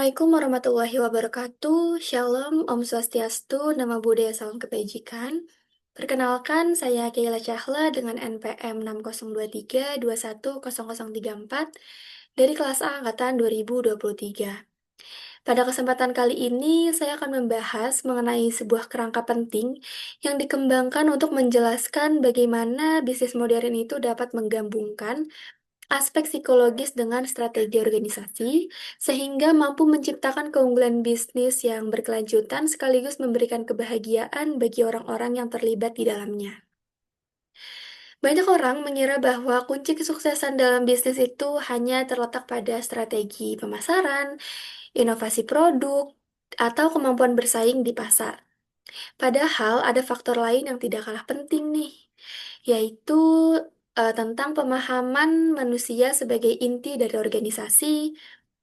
Assalamualaikum warahmatullahi wabarakatuh. Shalom, Om Swastiastu, Nama Budaya, Salam Kebajikan. Perkenalkan, saya Keila Chahla dengan NPM 6023210034 dari kelas A angkatan 2023. Pada kesempatan kali ini, saya akan membahas mengenai sebuah kerangka penting yang dikembangkan untuk menjelaskan bagaimana bisnis modern itu dapat menggabungkan aspek psikologis dengan strategi organisasi, sehingga mampu menciptakan keunggulan bisnis yang berkelanjutan sekaligus memberikan kebahagiaan bagi orang-orang yang terlibat di dalamnya. Banyak orang mengira bahwa kunci kesuksesan dalam bisnis itu hanya terletak pada strategi pemasaran, inovasi produk, atau kemampuan bersaing di pasar. Padahal ada faktor lain yang tidak kalah penting nih, yaitu tentang pemahaman manusia sebagai inti dari organisasi,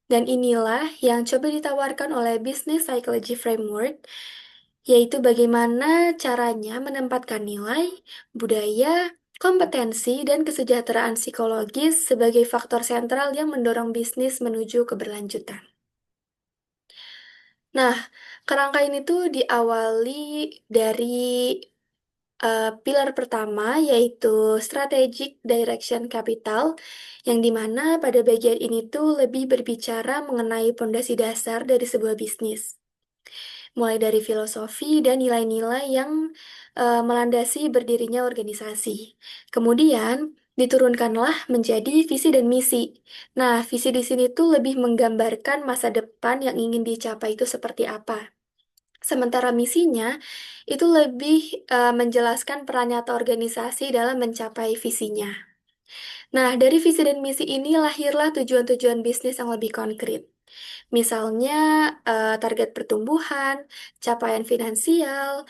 dan inilah yang coba ditawarkan oleh Business Psychology Framework, yaitu bagaimana caranya menempatkan nilai, budaya, kompetensi, dan kesejahteraan psikologis sebagai faktor sentral yang mendorong bisnis menuju keberlanjutan. Nah, kerangka ini tuh diawali dari pilar pertama yaitu Strategic Direction Capital, yang dimana pada bagian ini tuh lebih berbicara mengenai pondasi dasar dari sebuah bisnis, mulai dari filosofi dan nilai-nilai yang melandasi berdirinya organisasi. Kemudian diturunkanlah menjadi visi dan misi. Nah, visi di sini tuh lebih menggambarkan masa depan yang ingin dicapai itu seperti apa. Sementara misinya itu lebih menjelaskan peran nyata organisasi dalam mencapai visinya. Nah, dari visi dan misi ini lahirlah tujuan-tujuan bisnis yang lebih konkret. Misalnya target pertumbuhan, capaian finansial,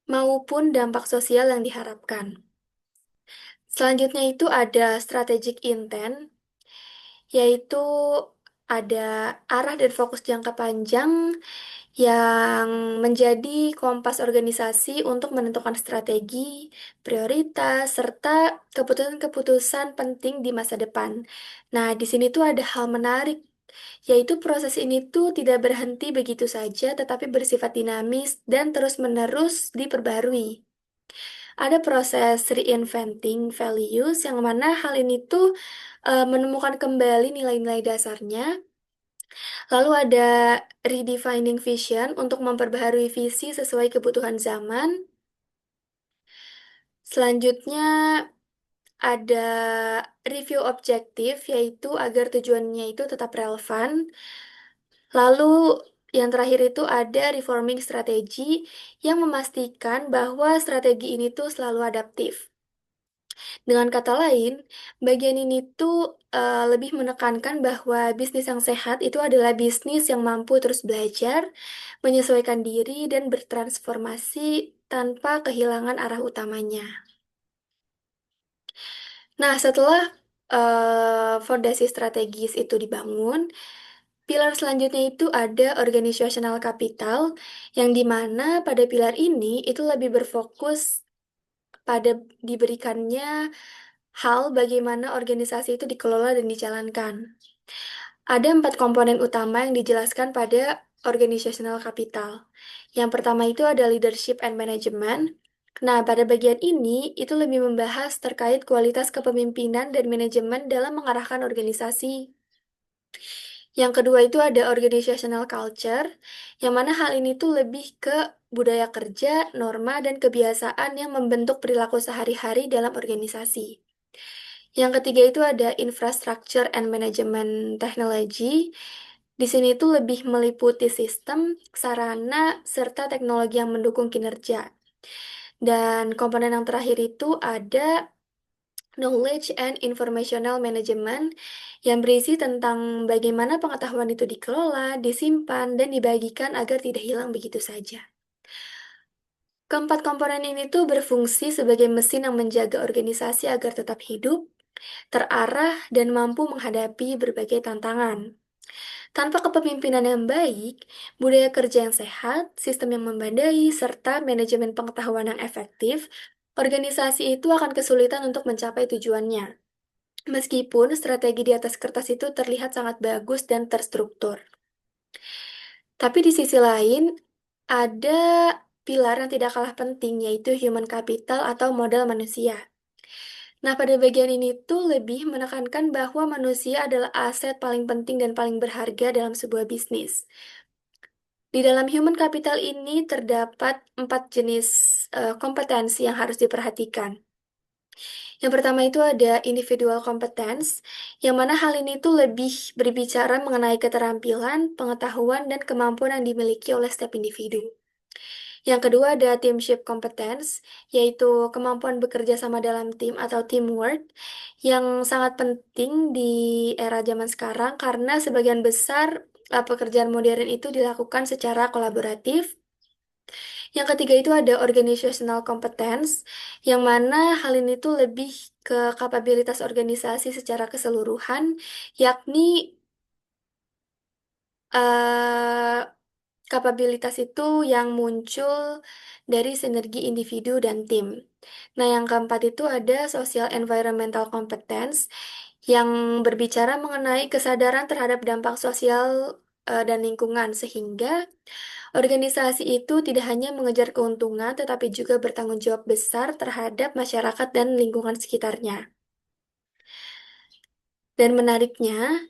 maupun dampak sosial yang diharapkan. Selanjutnya itu ada strategic intent, yaitu ada arah dan fokus jangka panjang yang menjadi kompas organisasi untuk menentukan strategi, prioritas, serta keputusan-keputusan penting di masa depan. Nah, di sini tuh ada hal menarik, yaitu proses ini tuh tidak berhenti begitu saja, tetapi bersifat dinamis dan terus-menerus diperbarui. Ada proses reinventing values yang mana hal ini tuh menemukan kembali nilai-nilai dasarnya. Lalu ada redefining vision untuk memperbaharui visi sesuai kebutuhan zaman. Selanjutnya ada review objektif, yaitu agar tujuannya itu tetap relevan. Lalu yang terakhir itu ada reforming strategi yang memastikan bahwa strategi ini tuh selalu adaptif. Dengan kata lain, bagian ini tuh lebih menekankan bahwa bisnis yang sehat itu adalah bisnis yang mampu terus belajar, menyesuaikan diri, dan bertransformasi tanpa kehilangan arah utamanya. Nah, setelah fondasi strategis itu dibangun, pilar selanjutnya itu ada organizational capital, yang dimana pada pilar ini itu lebih berfokus pada diberikannya hal bagaimana organisasi itu dikelola dan dijalankan. Ada 4 komponen utama yang dijelaskan pada organizational capital. Yang pertama itu ada leadership and management. Nah, pada bagian ini itu lebih membahas terkait kualitas kepemimpinan dan manajemen dalam mengarahkan organisasi. Yang kedua itu ada organizational culture, yang mana hal ini tuh lebih ke budaya kerja, norma, dan kebiasaan yang membentuk perilaku sehari-hari dalam organisasi. Yang ketiga itu ada infrastructure and management technology. Di sini tuh lebih meliputi sistem, sarana, serta teknologi yang mendukung kinerja. Dan komponen yang terakhir itu ada knowledge and informational management, yang berisi tentang bagaimana pengetahuan itu dikelola, disimpan, dan dibagikan agar tidak hilang begitu saja. Keempat komponen ini tuh berfungsi sebagai mesin yang menjaga organisasi agar tetap hidup, terarah, dan mampu menghadapi berbagai tantangan. Tanpa kepemimpinan yang baik, budaya kerja yang sehat, sistem yang memadai, serta manajemen pengetahuan yang efektif, organisasi itu akan kesulitan untuk mencapai tujuannya. Meskipun strategi di atas kertas itu terlihat sangat bagus dan terstruktur. Tapi di sisi lain, ada pilar yang tidak kalah penting, yaitu human capital atau modal manusia. Nah, pada bagian ini tuh lebih menekankan bahwa manusia adalah aset paling penting dan paling berharga dalam sebuah bisnis. Di dalam human capital ini terdapat 4 jenis kompetensi yang harus diperhatikan. Yang pertama itu ada individual competence, yang mana hal ini tuh lebih berbicara mengenai keterampilan, pengetahuan, dan kemampuan yang dimiliki oleh setiap individu. Yang kedua ada teamship competence, yaitu kemampuan bekerja sama dalam tim atau teamwork, yang sangat penting di era zaman sekarang karena sebagian besar pekerjaan modern itu dilakukan secara kolaboratif. Yang ketiga itu ada organizational competence, yang mana hal ini tuh lebih ke kapabilitas organisasi secara keseluruhan, yakni eh, kapabilitas itu yang muncul dari sinergi individu dan tim. Nah, yang keempat itu ada social environmental competence, yang berbicara mengenai kesadaran terhadap dampak sosial dan lingkungan, sehingga organisasi itu tidak hanya mengejar keuntungan, tetapi juga bertanggung jawab besar terhadap masyarakat dan lingkungan sekitarnya. Dan menariknya,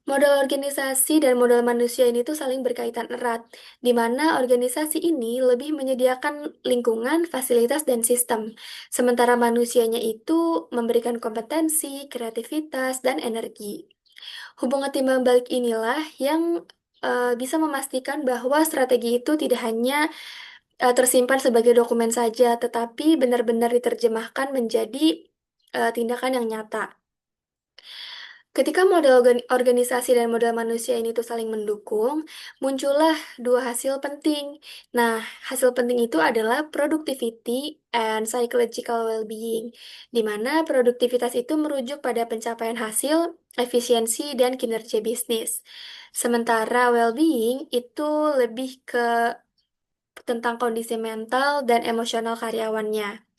modal organisasi dan modal manusia ini tuh saling berkaitan erat, di mana organisasi ini lebih menyediakan lingkungan, fasilitas, dan sistem, sementara manusianya itu memberikan kompetensi, kreativitas, dan energi. Hubungan timbal balik inilah yang bisa memastikan bahwa strategi itu tidak hanya tersimpan sebagai dokumen saja, tetapi benar-benar diterjemahkan menjadi tindakan yang nyata. Ketika model organisasi dan model manusia ini tuh saling mendukung, muncullah dua hasil penting. Nah, hasil penting itu adalah productivity and psychological well-being, di mana produktivitas itu merujuk pada pencapaian hasil, efisiensi, dan kinerja bisnis. Sementara well-being itu lebih ke tentang kondisi mental dan emosional karyawannya.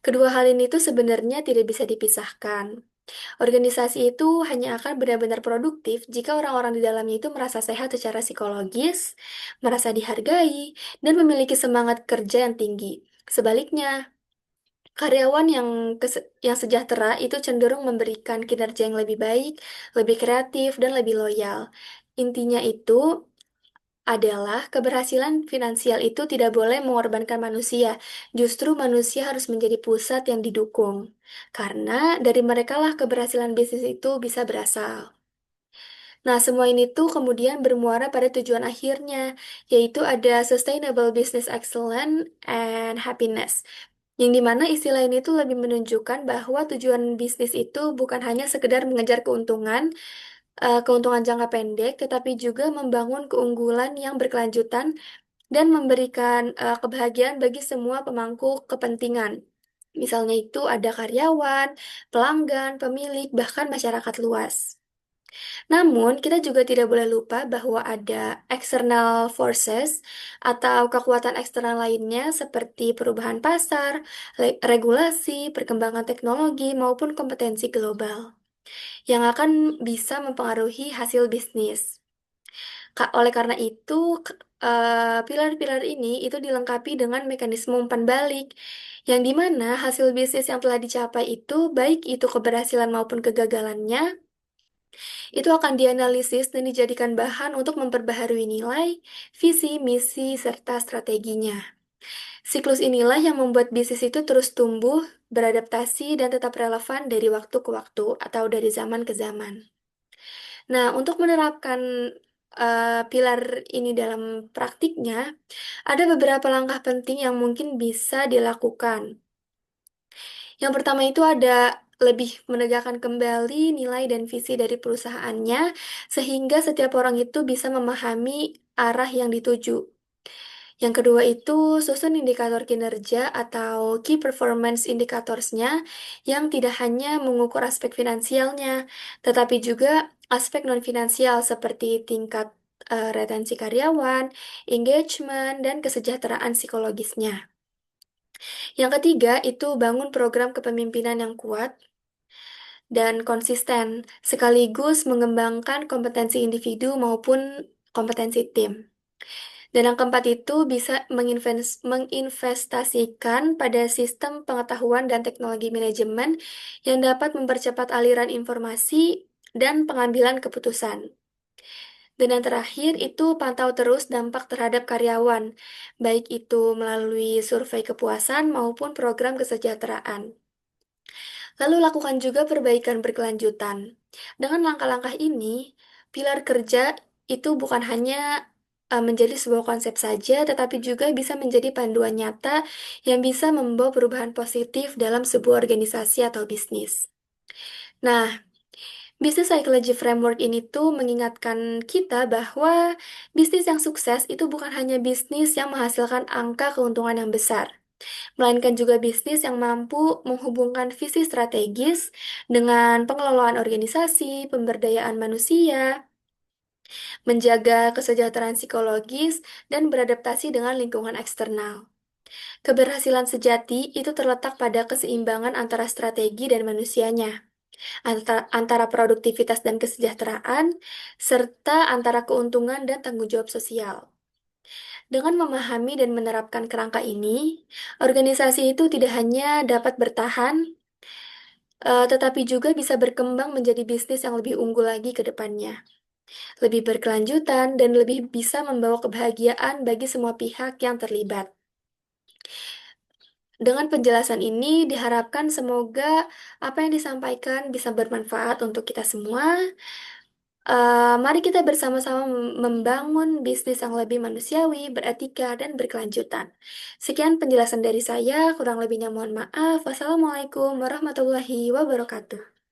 Kedua hal ini tuh sebenarnya tidak bisa dipisahkan. Organisasi itu hanya akan benar-benar produktif jika orang-orang di dalamnya itu merasa sehat secara psikologis, merasa dihargai, dan memiliki semangat kerja yang tinggi. Sebaliknya, karyawan yang sejahtera itu cenderung memberikan kinerja yang lebih baik, lebih kreatif, dan lebih loyal. Intinya itu adalah keberhasilan finansial itu tidak boleh mengorbankan manusia. Justru manusia harus menjadi pusat yang didukung. Karena dari merekalah keberhasilan bisnis itu bisa berasal. Nah, semua ini tuh kemudian bermuara pada tujuan akhirnya, yaitu ada Sustainable Business Excellence and Happiness. Yang dimana istilah ini tuh lebih menunjukkan bahwa tujuan bisnis itu bukan hanya sekedar mengejar keuntungan jangka pendek, tetapi juga membangun keunggulan yang berkelanjutan dan memberikan kebahagiaan bagi semua pemangku kepentingan. Misalnya itu ada karyawan, pelanggan, pemilik, bahkan masyarakat luas. Namun, kita juga tidak boleh lupa bahwa ada external forces atau kekuatan eksternal lainnya seperti perubahan pasar, regulasi, perkembangan teknologi, maupun kompetensi global yang akan bisa mempengaruhi hasil bisnis. Oleh karena itu, pilar-pilar ini itu dilengkapi dengan mekanisme umpan balik, yang dimana hasil bisnis yang telah dicapai itu, baik itu keberhasilan maupun kegagalannya, itu akan dianalisis dan dijadikan bahan untuk memperbaharui nilai, visi, misi, serta strateginya. Siklus inilah yang membuat bisnis itu terus tumbuh, beradaptasi, dan tetap relevan dari waktu ke waktu atau dari zaman ke zaman. Nah, untuk menerapkan pilar ini dalam praktiknya, ada beberapa langkah penting yang mungkin bisa dilakukan. Yang pertama itu ada lebih menegakkan kembali nilai dan visi dari perusahaannya, sehingga setiap orang itu bisa memahami arah yang dituju. Yang kedua itu susun indikator kinerja atau key performance indicatorsnya yang tidak hanya mengukur aspek finansialnya, tetapi juga aspek non-finansial seperti tingkat retensi karyawan, engagement, dan kesejahteraan psikologisnya. Yang ketiga itu bangun program kepemimpinan yang kuat dan konsisten, sekaligus mengembangkan kompetensi individu maupun kompetensi tim. Dan yang keempat itu bisa menginvestasikan pada sistem pengetahuan dan teknologi manajemen yang dapat mempercepat aliran informasi dan pengambilan keputusan. Dan yang terakhir itu pantau terus dampak terhadap karyawan, baik itu melalui survei kepuasan maupun program kesejahteraan. Lalu lakukan juga perbaikan berkelanjutan. Dengan langkah-langkah ini, pilar kerja itu bukan hanya menjadi sebuah konsep saja, tetapi juga bisa menjadi panduan nyata yang bisa membawa perubahan positif dalam sebuah organisasi atau bisnis. Nah, Business Psychology Framework ini tuh mengingatkan kita bahwa bisnis yang sukses itu bukan hanya bisnis yang menghasilkan angka keuntungan yang besar, melainkan juga bisnis yang mampu menghubungkan visi strategis dengan pengelolaan organisasi, pemberdayaan manusia, menjaga kesejahteraan psikologis, dan beradaptasi dengan lingkungan eksternal. Keberhasilan sejati itu terletak pada keseimbangan antara strategi dan manusianya, antara produktivitas dan kesejahteraan, serta antara keuntungan dan tanggung jawab sosial. Dengan memahami dan menerapkan kerangka ini, organisasi itu tidak hanya dapat bertahan, tetapi juga bisa berkembang menjadi bisnis yang lebih unggul lagi ke depannya, lebih berkelanjutan, dan lebih bisa membawa kebahagiaan bagi semua pihak yang terlibat. Dengan penjelasan ini, diharapkan semoga apa yang disampaikan bisa bermanfaat untuk kita semua. Mari kita bersama-sama membangun bisnis yang lebih manusiawi, beretika, dan berkelanjutan. Sekian penjelasan dari saya, kurang lebihnya mohon maaf. Wassalamualaikum warahmatullahi wabarakatuh.